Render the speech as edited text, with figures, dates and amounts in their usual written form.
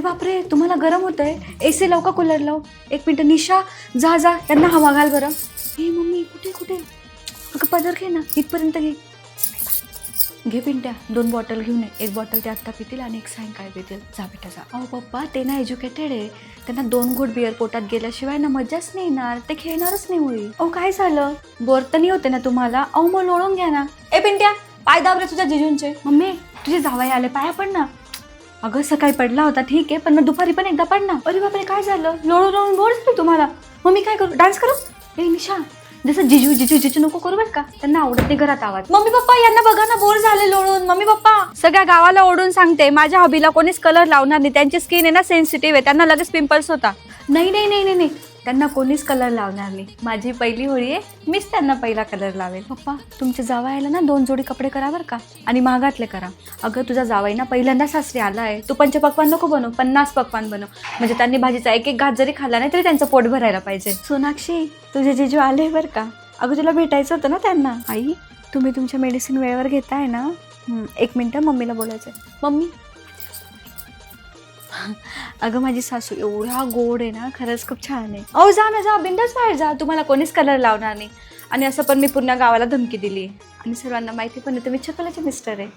अरे बापरे, तुम्हाला गरम होतंय? एसी लाव का कूलर लाव? एक मिनिट निशा, जा जा यांना हवा घाल बरं. हे मम्मी कुठे कुठे? अगं पदर घे ना, इथपर्यंत घे. घे पिंट्या, 2 बॉटल घेऊन ये. एक बॉटल ते आत्ता पितील आणि एक सायंकाळी पितील. जा बेटा जा. अहो पप्पा ते ना एज्युकेटेड आहे, त्यांना 2 घोट बिअर पोटात गेल्याशिवाय ना मजाच नाही येणार, ते खेळणारच नाही होईल. अहो काय झालं? बोर तर नाही होते ना तुम्हाला? अहो मग लोळून घ्या ना. ए पिंट्या, पाय दाब रे तुझ्या जिजूंचे. मम्मी तुझे जावई आले, पाया पड ना. अगं सकाळी पडला होता ठीक आहे, पण मग दुपारी पण एकदा पड ना. अरे बापरे काय झालं? लोळून लोळून बोर झाली तुम्हाला? मग मी काय करू? डान्स करू? ए निशा, जसं जिजू जिजू जिजू नको करू बरं का, त्यांना आवडत नाही घरात आवाज. मम्मी पप्पा यांना बघा ना, बोर झाले लोळून. मम्मी पप्पा, सगळ्या गावाला ओढून सांगते माझ्या हबीला कोणीच कलर लावणार नाही, त्यांची स्किन आहे ना सेन्सिटिव्ह आहे, त्यांना लगेच पिंपल्स होता. नाही नाही नाही नाही नाही, त्यांना कोणीच कलर लावणार नाही. माझी पहिली होळी आहे, मीच त्यांना पहिला कलर लावेल. पप्पा तुमच्या जावयाला ना 2 जोडी कपडे करा बरं का, आणि महागातले करा. अगं तुझा जावई ना पहिल्यांदा सासरी आला आहे, तू 5 पक्वान नको बनव, 50 पक्वान बनव. म्हणजे त्यांनी भाजीचा एक घास जरी खाल्ला नाही तरी त्यांचं पोट भरायला पाहिजे. सोनाक्षी तुझे जिजू आले बरं का. अगं तुला भेटायचं होतं ना त्यांना. आई तुम्ही तुमच्या मेडिसिन वेळेवर घेताय ना? 1 मिनिट मम्मीला बोलायचं. मम्मी अगं माझी सासू एवढा गोड आहे ना, खरंच खूप छान आहे. अहो जा ना, जा बिंदास बाहेर जा, तुम्हाला कोणीच कलर लावणार नाही. आणि असं पण मी पूर्ण गावाला धमकी दिली आणि सर्वांना माहिती पण आहे तुम्ही चपलाचे मिस्टर आहे.